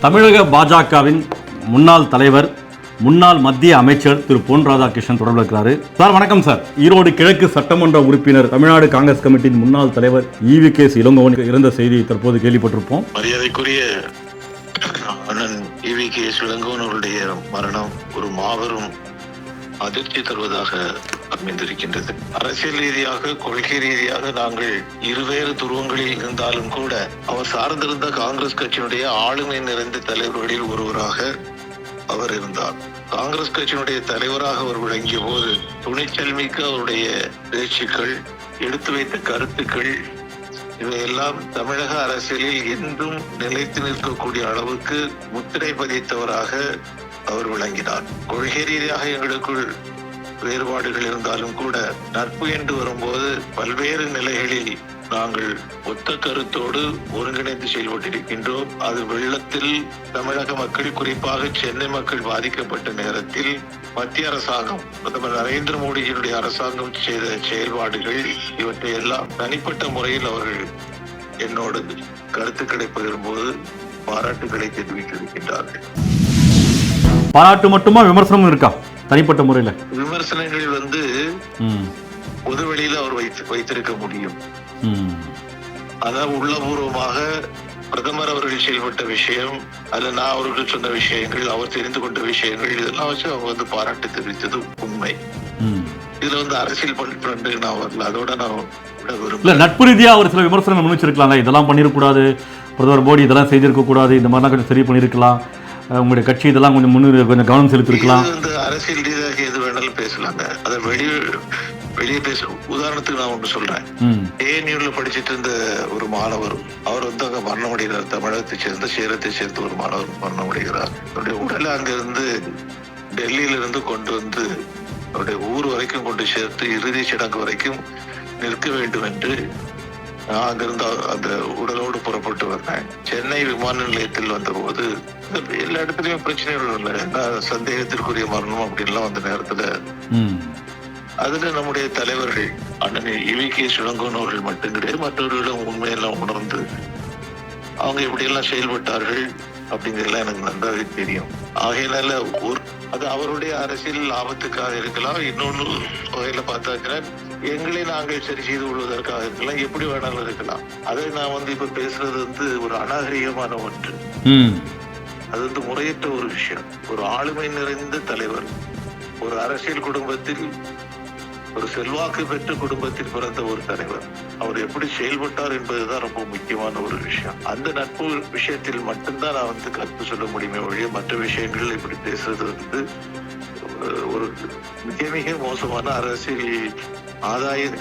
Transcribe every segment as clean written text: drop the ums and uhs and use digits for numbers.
தமிழக பாஜகவின் முன்னாள் தலைவர் முன்னாள் மத்திய அமைச்சர் திரு பொன் ராதாகிருஷ்ணன் தொடர்பு இருக்கிறாரு. சார் வணக்கம் சார். ஈரோடு கிழக்கு சட்டமன்ற உறுப்பினர், தமிழ்நாடு காங்கிரஸ் கமிட்டியின் முன்னாள் தலைவர் EVK இளங்கோவன் இறந்த செய்தியை தற்போது கேள்விப்பட்டிருப்போம். மரியாதைக்குரிய அண்ணன் EVK இளங்கோவன் அவருடைய மரணம் ஒரு மாபெரும் அதிர்ச்சி தருவதாக அமைந்திருக்கின்றது. அரசியல் ரீதியாக, கொள்கை ரீதியாக நாங்கள் இருவேறு துருவங்களில் இருந்தாலும் கூட அவர் சார்ந்திருந்த காங்கிரஸ் கட்சியினுடைய ஆளுமை நிறைந்த தலைவர்களில் ஒருவராக அவர் இருந்தார். காங்கிரஸ் கட்சியினுடைய தலைவராக அவர் விளங்கிய போது துணிச்சல் மிக்க அவருடைய பேச்சுக்கள், எடுத்து வைத்த கருத்துக்கள் இவையெல்லாம் தமிழக அரசியலில் என்றும் நிலைத்து நிற்கக்கூடிய அளவுக்கு முத்திரை பதித்தவராக அவர் விளங்கினார். கொள்கை ரீதியாக எங்களுக்குள் வேறுபாடுகள் இருந்தாலும் கூட நட்பு என்று வரும்போது பல்வேறு நிலைகளில் நாங்கள் ஒத்த கருத்தோடு ஒருங்கிணைந்து செயல்பட்டிருக்கின்றோம். அது வெள்ளத்தில் தமிழக மக்கள், குறிப்பாக சென்னை மக்கள் பாதிக்கப்பட்ட நேரத்தில் மத்திய அரசாங்கம், பிரதமர் நரேந்திர மோடியினுடைய அரசாங்கம் செய்த செயல்பாடுகள் இவற்றை எல்லாம் தனிப்பட்ட முறையில் அவர்கள் என்னோடு கருத்துக்களை பகிரும்போது பாராட்டுகளை தெரிவித்திருக்கின்றார்கள். பாராட்டு மட்டுமா, விமர்சனம் இருக்கா தனிப்பட்ட முறையில்? விமர்சனங்கள் பொதுவெளியில் அவர் வைத்திருக்க முடியும். அதாவது உள்ளபூர்வமாக பிரதமர் அவர்கள் செயல்பட்ட விஷயம், அல்ல நான் அவர்கள் சொன்ன விஷயங்கள், அவர் தெரிந்து கொண்ட விஷயங்கள், இதெல்லாம் வச்சு அவங்க பாராட்டு தெரிவித்தது உண்மை. இதுல அரசியல் பண்பு நான் வரல. அதோட நான் நட்பு ரீதியா அவர் சில விமர்சனங்கள் முன்வச்சிருக்கலாம். இதெல்லாம் பண்ணிருக்கூடாது, பிரதமர் மோடி இதெல்லாம் செய்திருக்க கூடாது, இந்த மாதிரிலாம் கொஞ்சம் சரி பண்ணிருக்கலாம், உங்களுடைய கட்சி இதெல்லாம் கொஞ்சம் கொஞ்சம் கவனம் செலுத்திருக்கலாம். அரசியல் ரீதியாக எது வேணாலும் பேசலாங்க. அதை வெளியே பேச. உதாரணத்துக்கு நான் ஒன்று சொல்றேன். ANUல படிச்சுட்டு இருந்த ஒரு மாணவர், அவர் அங்க மரணமடைகிறார். தமிழகத்தை சேர்ந்த, சேலத்தை சேர்ந்த ஒரு மாணவர் மரணமடைகிறார். அவருடைய உடலை அங்கிருந்து டெல்லியில இருந்து கொண்டு வந்து அவருடைய ஊர் வரைக்கும் கொண்டு சேர்த்து இறுதி சடங்கு வரைக்கும் நிற்க வேண்டும் என்று நான் அங்கிருந்து அந்த உடலோடு புறப்பட்டு வந்தேன். சென்னை விமான நிலையத்தில் வந்த போது எல்லா இடத்துலயும் பிரச்சனைகள் இல்லை, சந்தேகத்திற்குரிய மரணம் அப்படின்லாம் வந்த நேரத்துல அதுல நம்முடைய தலைவர்கள் அண்ணன் EVK இளங்கோவன் அவர்கள் மட்டும் கிடையாது, மற்றவர்களும் உண்மையெல்லாம் உணர்ந்து அவங்க எப்படியெல்லாம் செயல்பட்டார்கள் அப்படிங்கிறதுலாம் எனக்கு நன்றாக தெரியும். ஆகையினால அது அவருடைய அரசியல் லாபத்துக்காக இருக்கலாம், இன்னொன்னு வகையில பார்த்தாச்சுன்னா எங்களை நாங்கள் சரி செய்து கொள்வதற்காக இருக்கலாம், எப்படி வேணாலும் இருக்கலாம். அதை நான் இப்ப பேசுறது ஒரு அநாகரிகமான ஒன்று. அது முறையற்ற ஒரு விஷயம். ஒரு ஆளுமை நிறைந்த தலைவர், ஒரு அரசியல் குடும்பத்தில், ஒரு செல்வாக்கு பெற்ற குடும்பத்தில் பிறந்த ஒரு தலைவர், அவர் எப்படி செயல்பட்டார் என்பதுதான் ரொம்ப முக்கியமான ஒரு விஷயம். அந்த நட்பு விஷயத்தில் மட்டும்தான் நான் கருத்து சொல்ல முடியுமே ஒழிய மற்ற விஷயங்கள் இப்படி பேசுறது ஒரு மிக மிக மோசமான அரசியல் ஆதாயம்.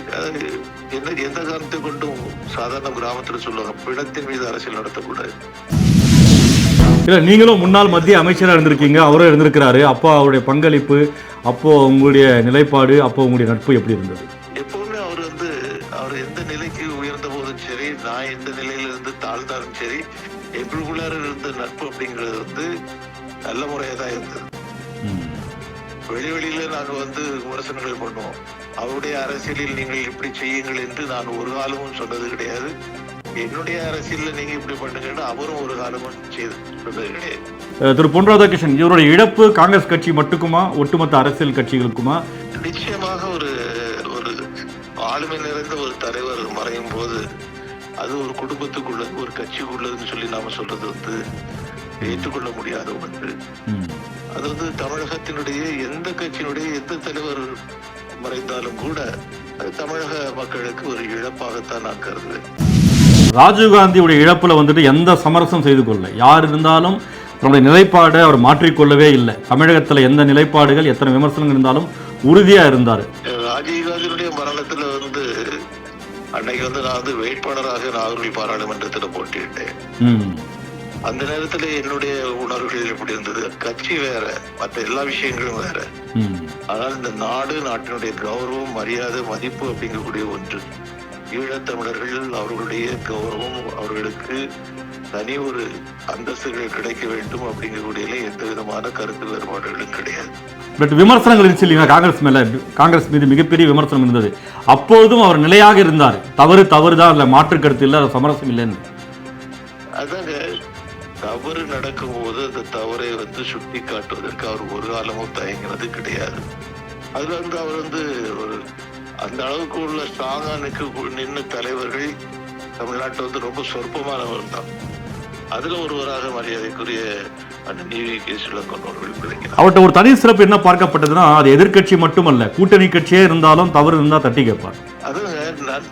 எந்த காரணத்தை கொண்டும் சாதாரண கிராமத்தில் சொல்லுவாங்க, பிணத்தின் மீது அரசியல் நடத்தக்கூடாது. இல்ல, நீங்களும் முன்னாள் மத்திய அமைச்சராக இருந்திருக்கீங்க, அவரும் இருந்திருக்கிறாரு. அப்போ அவருடைய பங்களிப்பு, அப்போ உங்களுடைய நிலைப்பாடு, அப்போ உங்களுடைய நட்பு எப்படி இருந்தது? எப்பவுமே அவர் எந்த நிலைக்கு உயர்ந்த போதும் சரி, நான் எந்த நிலையில இருந்து தாழ்ந்தாலும் சரி, எங்களுக்குள்ளார இருந்த நட்பு அப்படிங்கிறது நல்ல முறையா தான் இருந்தது. வெளியில நாங்க விமர்சனங்கள் பண்ணுவோம். அவருடைய அரசியலில் நீங்கள் இப்படி செய்யுங்கள் என்று நான் ஒரு காலமும் சொன்னது கிடையாது. என்னுடைய அரசியல் நீங்க இப்படி பண்ணுங்கன்னு அவரும் ஒரு காலமும் சொன்னது கிடையாது. திரு பொன் ராதாகிருஷ்ணன், இவருடைய இழப்பு காங்கிரஸ் கட்சி மட்டுக்குமா, ஒட்டுமொத்த அரசியல் கட்சிகளுக்குமா? நிச்சயமாக ஒரு ஆளுமை நிறைந்த ஒரு தலைவர் மறையும் போது அது ஒரு குடும்பத்துக்குள்ளது, ஒரு கட்சிக்குள்ளதுன்னு சொல்லி நாம சொல்றது ஏற்றுக்கொள்ள முடியாத ஒன்று. அது தமிழகத்தினுடைய எந்த கட்சியினுடைய எந்த தலைவர் மறைந்தாலும் கூட அது தமிழக மக்களுக்கு ஒரு இழப்பாகத்தான் நான் கருதுவேன். ராஜீவ்காந்தியுடைய இழப்புல எந்த சமரசம் செய்து கொள்ள, யார் இருந்தாலும் நம்முடைய நிலைப்பாடை அவர் மாற்றிக்கொள்ளவே இல்லை. தமிழகத்துல எந்த நிலைப்பாடுகள், எத்தனை விமர்சனங்கள் இருந்தாலும் உறுதியா இருந்தாரு. ராஜீவ்காந்தியுடைய மரணத்துல அன்னைக்கு நான் வேட்பாளராக நாகர்கோவில் பாராளுமன்றத்துல போட்டியிட்டேன். அந்த நேரத்துல என்னுடைய உணர்வுகள் எப்படி இருந்தது, கட்சி வேற, மற்ற எல்லா விஷயங்களும் வேற. ஆனால் இந்த நாடு, நாட்டினுடைய கௌரவம், மரியாதை, மதிப்பு அப்படிங்கக்கூடிய ஒன்று. ஈழத்தமிழர்கள், அவர்களுடைய கௌரவம், அவர்களுக்கு தனி ஒரு அந்தஸ்துகள் கிடைக்க வேண்டும் அப்படிங்கக்கூடிய எந்த விதமான கருத்து வேறுபாடுகளும் கிடையாது. பட் விமர்சனங்கள் இருந்துச்சு இல்லைங்களா காங்கிரஸ் மீது மிகப்பெரிய விமர்சனம் இருந்தது. அப்போதும் அவர் நிலையாக இருந்தார். தவறு தான், இல்லை மாற்று கருத்து இல்லை, சமரசம் இல்லைன்னு. அதாங்க தவறு நடக்கும்போது அந்த தவறை சுட்டி காட்டுவதற்கு அவர் ஒரு காலமும் தயங்கினது கிடையாது. அதுல அவர் ஒரு அந்த அளவுக்கு உள்ள ஸ்ட்ராங்கா நின்று தலைவர்கள் தமிழ்நாட்டில் ரொம்ப சொற்பமானவர் தான். அதுல ஒருவராக மரியாதைக்குரிய அவர்கிட்ட ஒரு தனி சிறப்பு என்ன பார்க்கப்பட்டதுன்னா, அது எதிர்கட்சி மட்டுமல்ல, கூட்டணி கட்சியே இருந்தாலும் தவறு இருந்தா தட்டி கேட்பார். அதுங்க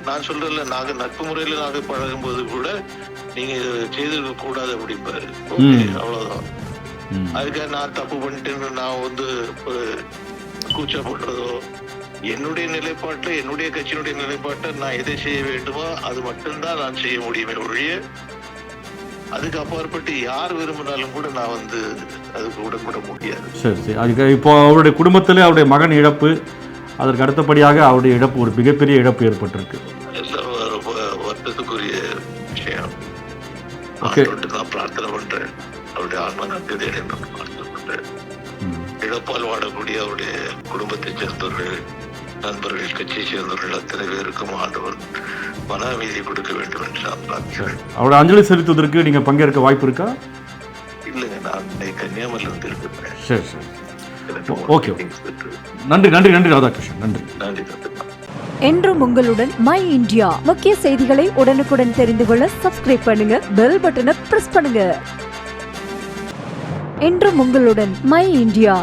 நான் சொல்றேன்ல, நாங்க நட்பு முறையில நாங்க பழகும் போது கூட நீங்க செய்திருக்க கூடாது அப்படிம்பாரு. அவ்வளவுதான். அதுக்காக நான் தப்பு பண்ணிட்டேன்னு நான் ஒரு கூச்சப்படுறதோ, என்னுடைய நிலைப்பாட்டுல என்னுடைய கட்சியினுடைய நிலைப்பாட்டை நான் எதை செய்ய வேண்டுமோ அது மட்டும்தான் நான் செய்ய முடியுமே ஒழிய அதுக்கு அப்பாற்பட்டு யார் விரும்பினாலும் கூட நான் அதுக்கு உடன்பட முடியாது. சரி சரி. அதுக்கு இப்போ அவருடைய குடும்பத்திலே அவருடைய மகன் இழப்பு, அதற்கு அடுத்தபடியாக அவருடைய இழப்பு, ஒரு மிகப்பெரிய இழப்பு ஏற்பட்டிருக்கு. ரொம்ப வருத்தத்துக்குரிய விஷயம். நான் பிரார்த்தனை பண்றேன், அவருடைய ஆன்மா நன்கதை பிரார்த்தனை பண்றேன். இழப்பால் வாடக்கூடிய அவருடைய குடும்பத்தை சேர்ந்தவர்கள், நண்பர்கள், கட்சியை சேர்ந்தவர்கள் அத்தனை பேருக்கும் ஆண்டவர் மன அமைதி கொடுக்க வேண்டும் என்று நான் பிரார்த்திக்கிறேன். அவருடைய அஞ்சலி செலுத்துவதற்கு நீங்க பங்கேற்க வாய்ப்பு இருக்கா? இல்லைங்க, நான் கன்னியாகுமரியில் இருக்கிறேன். சரி சரி. ஓகே, நன்றி நன்றி நன்றி ராதாகிருஷ்ணன், நன்றி நன்றி. என்றும் உங்களுடன் மை இந்தியா. முக்கிய செய்திகளை உடனுக்குடன் தெரிந்து கொள்ள சப்ஸ்கிரைப் பண்ணுங்க, பெல் பட்டனை பிரஸ் பண்ணுங்க. என்றும் உங்களுடன் மை இந்தியா.